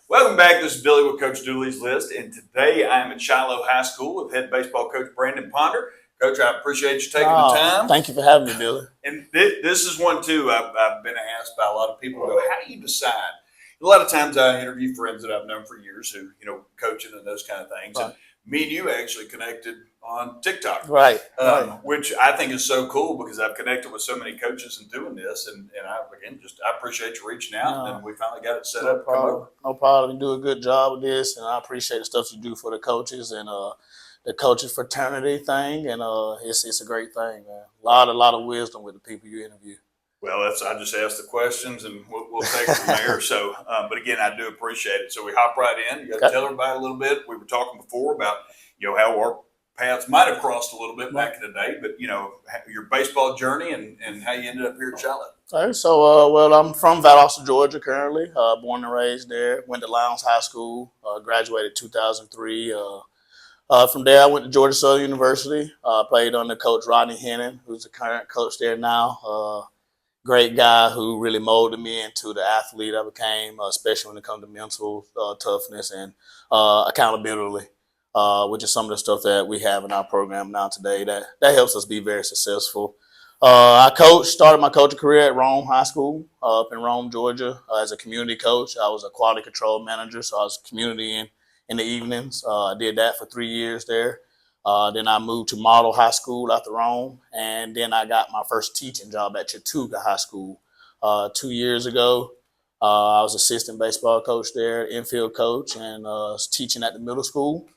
Welcome back. This is Billy with Coach Dooley's List, and today I am at Shiloh High School with head baseball coach Brandon Ponder. Coach, I appreciate you taking the time. Thank you for having me, Billy. And this is one, too, I've been asked by a lot of people, how do you decide? A lot of times I interview friends that I've known for years who, coaching and those kind of things. Right. And me and you actually connected on TikTok. Right. Which I think is so cool because I've connected with so many coaches in doing this. And I appreciate you reaching out, and we finally got it set up. No problem. You do a good job with this, and I appreciate the stuff you do for the coaches and the coaches fraternity thing. And it's a great thing, man. A lot of wisdom with the people you interview. Well, I just ask the questions, and we'll take it from there. So, but again, I do appreciate it. So we hop right in. You got to tell everybody a little bit. We were talking before about how our paths might have crossed a little bit back in the day, but your baseball journey and how you ended up here at Shiloh. All right, so well, I'm from Valdosta, Georgia, currently. Born and raised there. Went to Lowndes High School. Graduated 2003. From there, I went to Georgia Southern University. Played under Coach Rodney Hennon, who's the current coach there now. Great guy who really molded me into the athlete I became, especially when it comes to mental toughness and accountability, which is some of the stuff that we have in our program now today that helps us be very successful. I started my coaching career at Rome High School up in Rome, Georgia, as a community coach. I was a quality control manager, so I was community in the evenings. I did that for 3 years there. Then I moved to Model High School after Rome, and then I got my first teaching job at Chattooga High School 2 years ago. I was assistant baseball coach there, infield coach, and was teaching at the middle school.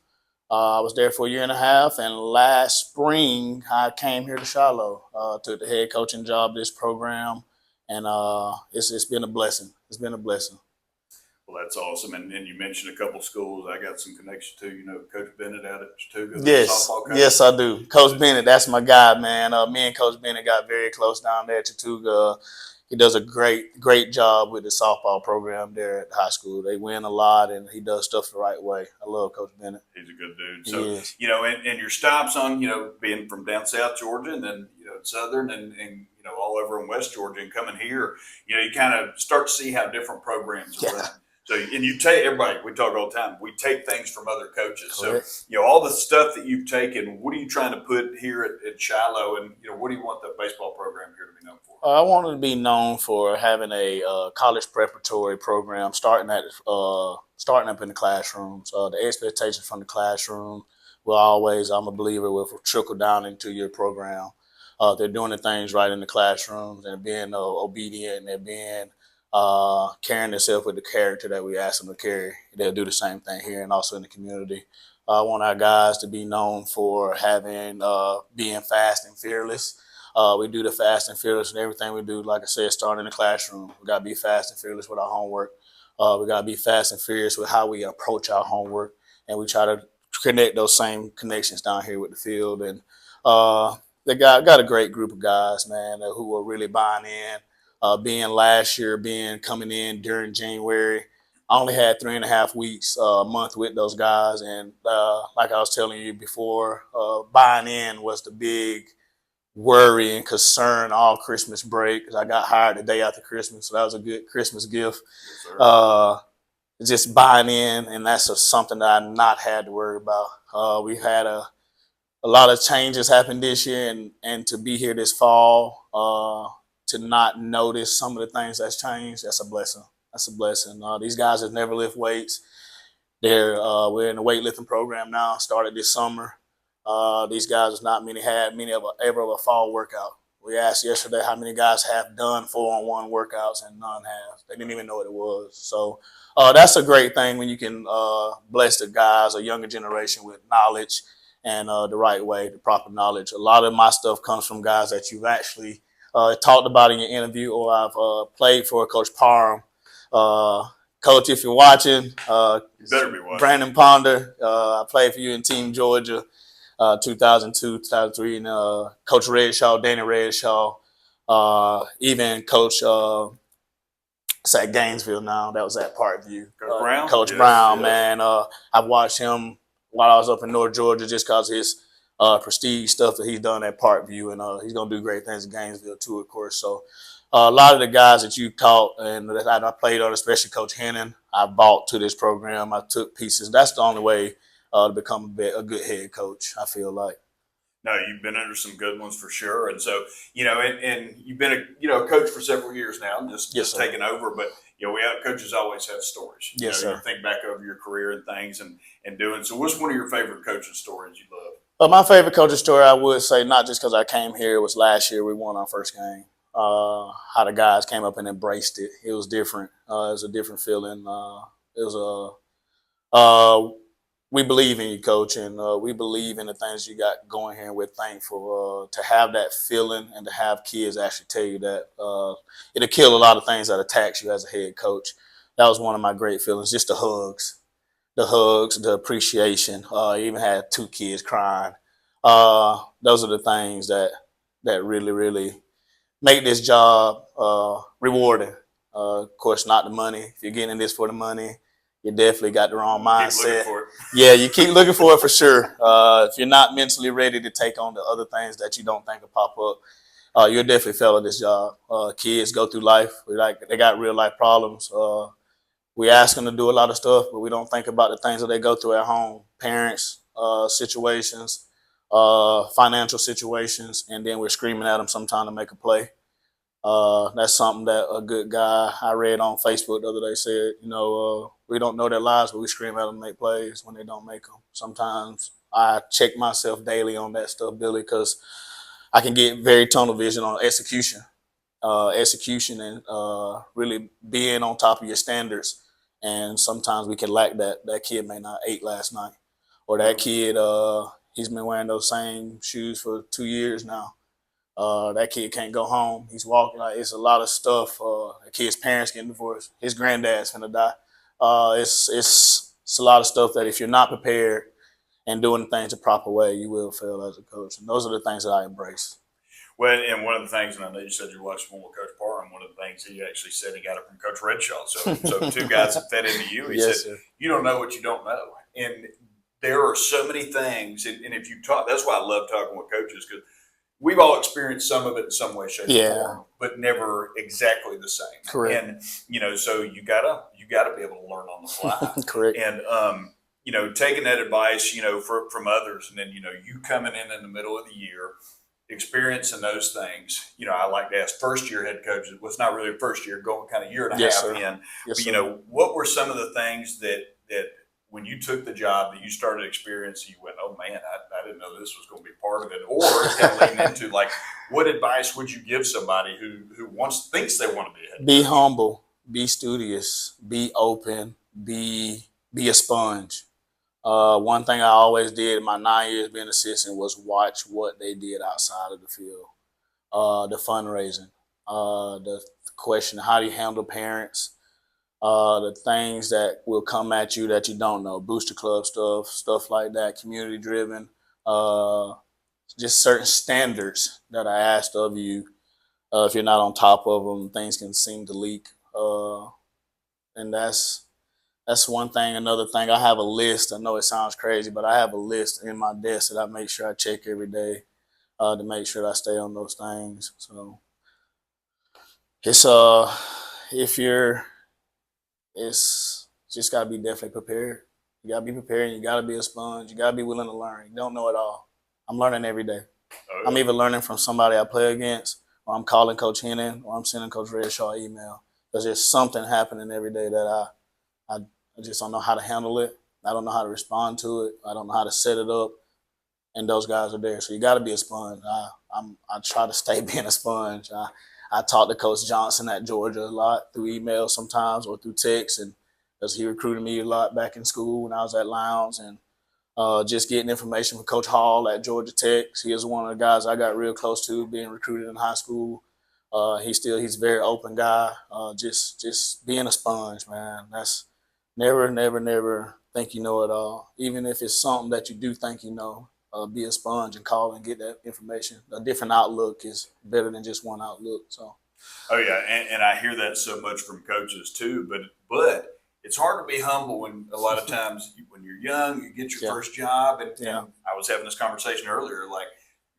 I was there for a year and a half, and last spring I came here to Shiloh, took the head coaching job of this program, and it's been a blessing. It's been a blessing. Well, that's awesome. And you mentioned a couple schools. I got some connection to. Coach Bennett out at Chattooga. Yes, I do. Coach Bennett, that's my guy, man. Me and Coach Bennett got very close down there at Chattooga. He does a great job with the softball program there at the high school. They win a lot, and he does stuff the right way. I love Coach Bennett. He's a good dude. So, and your stops on, being from down South Georgia and then, Southern and all over in West Georgia and coming here, you kind of start to see how different programs are run. So, and you take everybody, we talk all the time, we take things from other coaches. Correct. So, all the stuff that you've taken, what are you trying to put here at Shiloh? And, what do you want the baseball program here to be known for? I want it to be known for having a college preparatory program starting up in the classrooms. The expectations from the classroom will always, I'm a believer, will trickle down into your program. They're doing the things right in the classrooms and being obedient, and they're being carrying themselves with the character that we ask them to carry. They'll do the same thing here and also in the community. I want our guys to be known for being fast and fearless. We do the fast and fearless and everything we do, like I said, starting in the classroom. We got to be fast and fearless with our homework. We got to be fast and furious with how we approach our homework. And we try to connect those same connections down here with the field. And they got a great group of guys, man, who are really buying in. Coming in during January, I only had 3.5 weeks, a month with those guys. And like I was telling you before, buying in was the big worry and concern all Christmas break, because I got hired the day after Christmas. So that was a good Christmas gift. Yes, just buying in, and that's something that I've not had to worry about. We had a lot of changes happen this year, and to be here this fall, to not notice some of the things that's changed, that's a blessing. That's a blessing. These guys have never lift weights. We're in the weightlifting program now, started this summer. These guys has not had many of a fall workout. We asked yesterday how many guys have done 4-on-1 workouts, and none have. They didn't even know what it was. So that's a great thing when you can bless the guys, a younger generation, with knowledge and the right way, the proper knowledge. A lot of my stuff comes from guys that you've actually talked about in your interview, or I've played for Coach Parham. Coach, if you're watching, you better be watching. Brandon Ponder, I played for you in Team Georgia, 2002, 2003, and Coach Redshaw, Danny Redshaw, even Coach it's at Gainesville now. That was at Parkview. Coach Brown? Coach Brown, man. I've watched him while I was up in North Georgia just because of his prestige stuff that he's done at Parkview, and he's going to do great things in Gainesville too, of course. So a lot of the guys that you taught and that I played on, especially Coach Hennon, I bought to this program. I took pieces. That's the only way to become a good head coach, I feel like. No, you've been under some good ones for sure, and so and you've been a coach for several years now, just taking over. But coaches always have stories. Yes, sir. You think back over your career and things and doing. So, what's one of your favorite coaching stories you love? My favorite coaching story, I would say, not just because I came here, it was last year we won our first game. How the guys came up and embraced it. It was different. It was a different feeling. It was we believe in you, coach, and we believe in the things you got going here. And we're thankful to have that feeling and to have kids actually tell you that it'll kill a lot of things that attacks you as a head coach. That was one of my great feelings. Just the hugs, the appreciation. Even had 2 kids crying. Those are the things that really, really make this job rewarding. Of course, not the money. If you're getting this for the money, you definitely got the wrong mindset. Yeah, you keep looking for it for sure. If you're not mentally ready to take on the other things that you don't think will pop up, you'll definitely fail at this job. Kids go through life. They got real life problems. We ask them to do a lot of stuff, but we don't think about the things that they go through at home. Parents, situations, financial situations, and then we're screaming at them sometime to make a play. That's something that a good guy I read on Facebook the other day said, we don't know their lives, but we scream at them to make plays when they don't make them. Sometimes I check myself daily on that stuff, Billy, because I can get very tunnel vision on execution and really being on top of your standards. And sometimes we can lack that. That kid may not ate last night, or that kid, he's been wearing those same shoes for 2 years now. That kid can't go home. He's walking. It's a lot of stuff. The kid's parents getting divorced. His granddad's gonna die. It's a lot of stuff that if you're not prepared and doing things the proper way, you will fail as a coach. And those are the things that I embrace. Well, and one of the things, and I know you said you watched one with Coach Parham, one of the things he actually said he got it from Coach Redshaw. So 2 guys that fed into you. He said, sir. You don't know what you don't know. And there are so many things, and if you talk, that's why I love talking with coaches, because we've all experienced some of it in some way, shape, or form, but never exactly the same. Correct. And so you gotta be able to learn on the fly. Correct. And taking that advice, from others, and then you coming in the middle of the year, experiencing those things. I like to ask first year head coaches. Well, it's not really a first year, going kind of year and a half sir. in. Yes, but what were some of the things that when you took the job that you started experiencing, you went, oh man, I didn't know this was going to be part of it, or kind of leading into like, what advice would you give somebody who thinks they want to be a head coach? Be humble, be studious, be open, be a sponge. One thing I always did in my 9 years being an assistant was watch what they did outside of the field. The fundraising, the question, how do you handle parents? The things that will come at you that you don't know, booster club stuff like that, community driven, just certain standards that I asked of you. If you're not on top of them, things can seem to leak. And that's one thing. Another thing, I have a list. I know it sounds crazy, but I have a list in my desk that I make sure I check every day to make sure that I stay on those things. So it's just got to be definitely prepared. You got to be prepared. You got to be a sponge. You got to be willing to learn. You don't know it all. I'm learning every day. Oh, I'm either learning from somebody I play against, or I'm calling Coach Hennon, or I'm sending Coach Redshaw an email. Because there's something happening every day that I just don't know how to handle it. I don't know how to respond to it. I don't know how to set it up. And those guys are there. So you got to be a sponge. I try to stay being a sponge. I talk to Coach Johnson at Georgia a lot through email sometimes or through text, and because he recruited me a lot back in school when I was at Lowndes, and just getting information from Coach Hall at Georgia Tech. He is one of the guys I got real close to being recruited in high school. He's a very open guy. Just being a sponge, man. That's never think you know it all. Even if it's something that you do think you know, be a sponge and call and get that information. A different outlook is better than just one outlook. So. Oh yeah, and I hear that so much from coaches too. But it's hard to be humble when a lot of times when you're young, you get your first job, and I was having this conversation earlier, like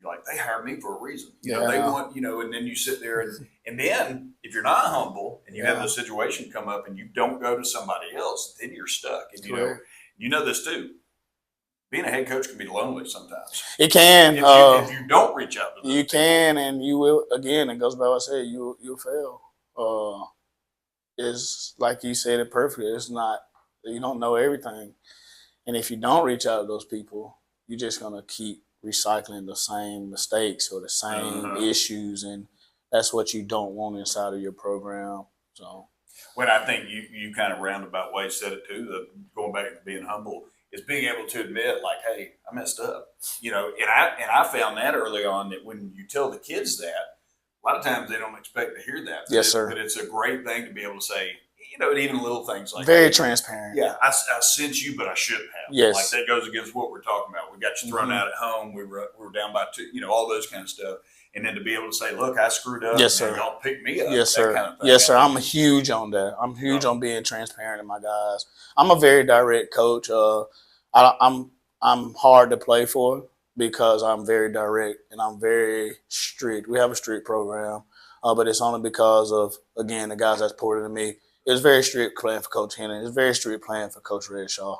you're like, they hired me for a reason. You know, they want, you know, and then you sit there and then if you're not humble and you have the situation come up and you don't go to somebody else, then you're stuck. And you know this too. Being a head coach can be lonely sometimes. It can. If you don't reach out to them. You can, and you will. Again, it goes by what I said. You'll fail. It's like you said it perfectly. It's not. You don't know everything, and if you don't reach out to those people, you're just gonna keep recycling the same mistakes or the same issues, and that's what you don't want inside of your program. So, when I think you kind of roundabout way said it too. Going back to being humble is being able to admit, like, hey, I messed up. You know, and I found that early on that when you tell the kids that, a lot of times they don't expect to hear that. Yes, sir. But it's a great thing to be able to say, you know, and even little things like very transparent. Yeah, I sent you, but I shouldn't have. Yes. Like that goes against what we're talking about. We got you thrown out at home. We were down by 2, you know, all those kind of stuff. And then to be able to say, look, I screwed up. Yes, sir. Y'all pick me up. Yes, sir. Kind of thing. Yes, sir. I'm huge on that. I'm huge on being transparent to my guys. I'm a very direct coach. I'm hard to play for because I'm very direct and I'm very strict. We have a strict program, but it's only because of, again, the guys that's poured into me. It was very strict playing for Coach Henry. It was very strict playing for Coach Redshaw.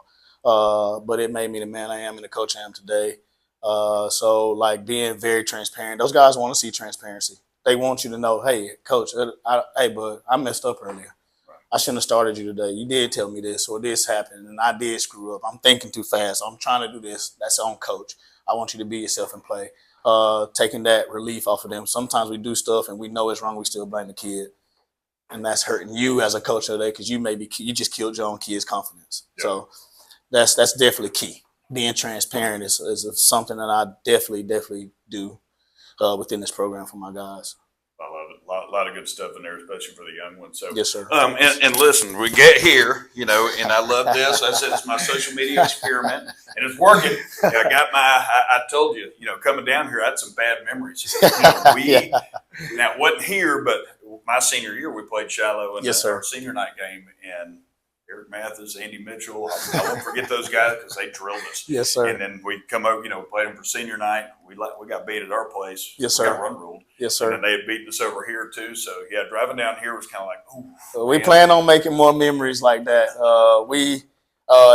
But it made me the man I am and the coach I am today. So, like, being very transparent. Those guys want to see transparency. They want you to know, hey, coach, hey, bud, I messed up earlier. I shouldn't have started you today. You did tell me this or this happened, and I did screw up. I'm thinking too fast. I'm trying to do this. That's on coach. I want you to be yourself and play. Taking that relief off of them. Sometimes we do stuff and we know it's wrong. We still blame the kid. And that's hurting you as a coach today because you just killed your own kid's confidence. Yeah. So that's definitely key. Being transparent is something that I definitely do within this program for my guys. I love it. A lot of good stuff in there, especially for the young ones. So yes, sir. And listen, we get here, you know, and I love this. I said it's my social media experiment, and it's working. I got I told you, you know, coming down here, I had some bad memories. You know, now it wasn't here, but my senior year we played Shiloh in our senior night game, and Eric Mathis, Andy Mitchell. I won't forget those guys because they drilled us. Yes, sir. And then we come over, you know, played them for senior night. We got beat at our place. Yes, we sir. got run ruled. Yes, sir. And they had beaten us over here too. So yeah, driving down here was kind of like, ooh. We plan on making more memories like that.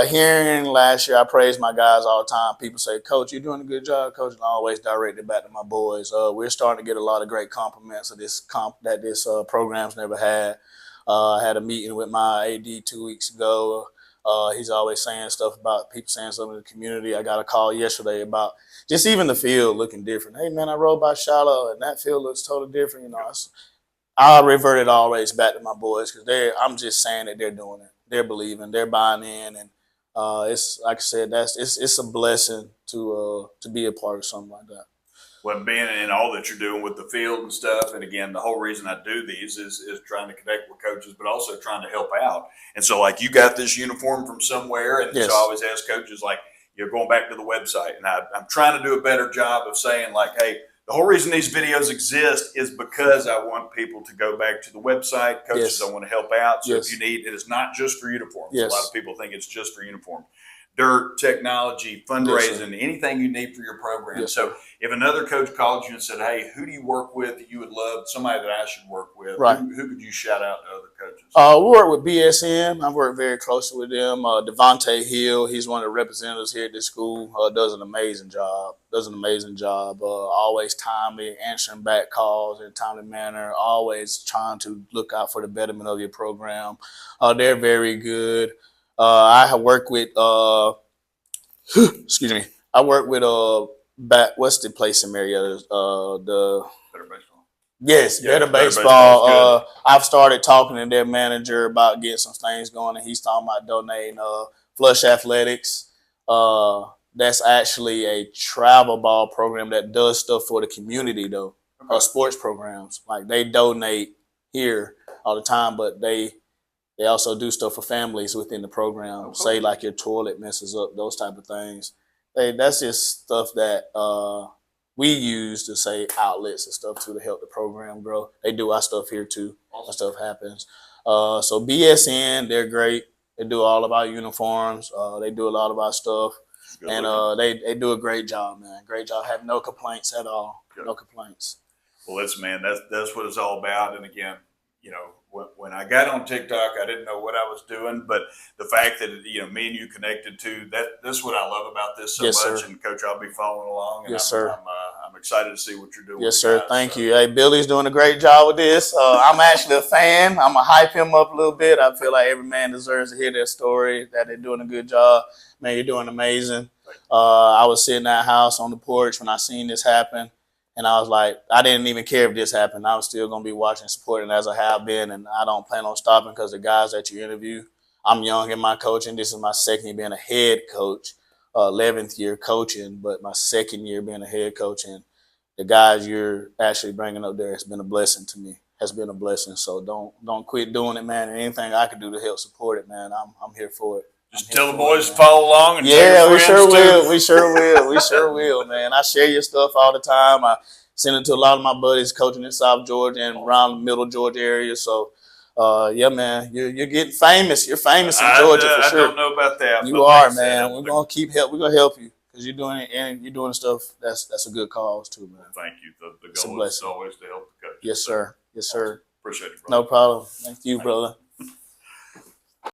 Hearing last year, I praise my guys all the time. People say, "Coach, you're doing a good job, Coach," and I always direct it back to my boys. We're starting to get a lot of great compliments of this program's never had. I had a meeting with my AD 2 weeks ago. He's always saying stuff about people saying something in the community. I got a call yesterday about just even the field looking different. Hey, man, I rode by Shiloh, and that field looks totally different. You know, I reverted always back to my boys because I'm just saying that they're doing it. They're believing. They're buying in. And it's like I said, it's a blessing to be a part of something like that. Well, being in all that you're doing with the field and stuff, and again, the whole reason I do these is trying to connect with coaches, but also trying to help out. And so, like, you got this uniform from somewhere, and so I always ask coaches, like, you're going back to the website, and I'm trying to do a better job of saying, like, hey, the whole reason these videos exist is because I want people to go back to the website. Coaches, I want to help out. So if you need, it is not just for uniforms. A lot of people think it's just for uniform. Dirt, technology, fundraising, anything you need for your program. So if another coach called you and said, hey, who do you work with that you would love, somebody that I should work with, who could you shout out to other coaches? We work with BSM. I've worked very closely with them. Devontae Hill, he's one of the representatives here at this school, does an amazing job. Always timely, answering back calls in a timely manner, always trying to look out for the betterment of your program. They're very good. I have worked with, excuse me. I work with what's the place in Marietta? The Better Baseball. Yes, Better Baseball. I've started talking to their manager about getting some things going, and he's talking about donating Flush Athletics. That's actually a travel ball program that does stuff for the community, though. Sports programs, like they donate here all the time, but they also do stuff for families within the program. Say like your toilet messes up, those type of things. That's just stuff that we use to say outlets and stuff to help the program grow. They do our stuff here too. Our stuff happens. So BSN, they're great. They do all of our uniforms. They do a lot of our stuff. Good and looking. they do a great job, man. Great job. Have no complaints at all. Good. No complaints. Well, listen, man, that's what it's all about. And again, you know, when I got on TikTok, I didn't know what I was doing, but the fact that, you know, me and you connected to that's what I love about this so Yes, much. sir. And Coach, I'll be following along, and Yes, sir. I'm excited to see what you're doing. Yes, with sir. the guys, Thank so. you. Hey, Billy's doing a great job with this. I'm actually a fan. I'm going to hype him up a little bit. I feel like every man deserves to hear their story, that they're doing a good job. Man, you're doing amazing. I was sitting at the house on the porch when I seen this happen, and I was like, I didn't even care if this happened. I was still going to be watching, supporting as I have been, and I don't plan on stopping because the guys that you interview, I'm young in my coaching. This is my second year being a head coach, 11th year coaching, but my second year being a head coach. And the guys you're actually bringing up there has been a blessing to me. Has been a blessing. So don't quit doing it, man. And anything I can do to help support it, man, I'm here for it. Just tell the boys to follow along and yeah, tell your we sure friends will. too. We sure will. We sure will, man. I share your stuff all the time. I send it to a lot of my buddies coaching in South Georgia and around the Middle Georgia area. So, yeah, man, you're getting famous. You're famous in Georgia for sure. I don't know about that. You are, man. We're gonna keep help. We're gonna help you because you're doing it, and you're doing stuff that's a good cause too, man. Thank you. The goal is always to help the coach. Yes, sir. Yes, sir. Appreciate it, brother. No problem. Thank you, brother.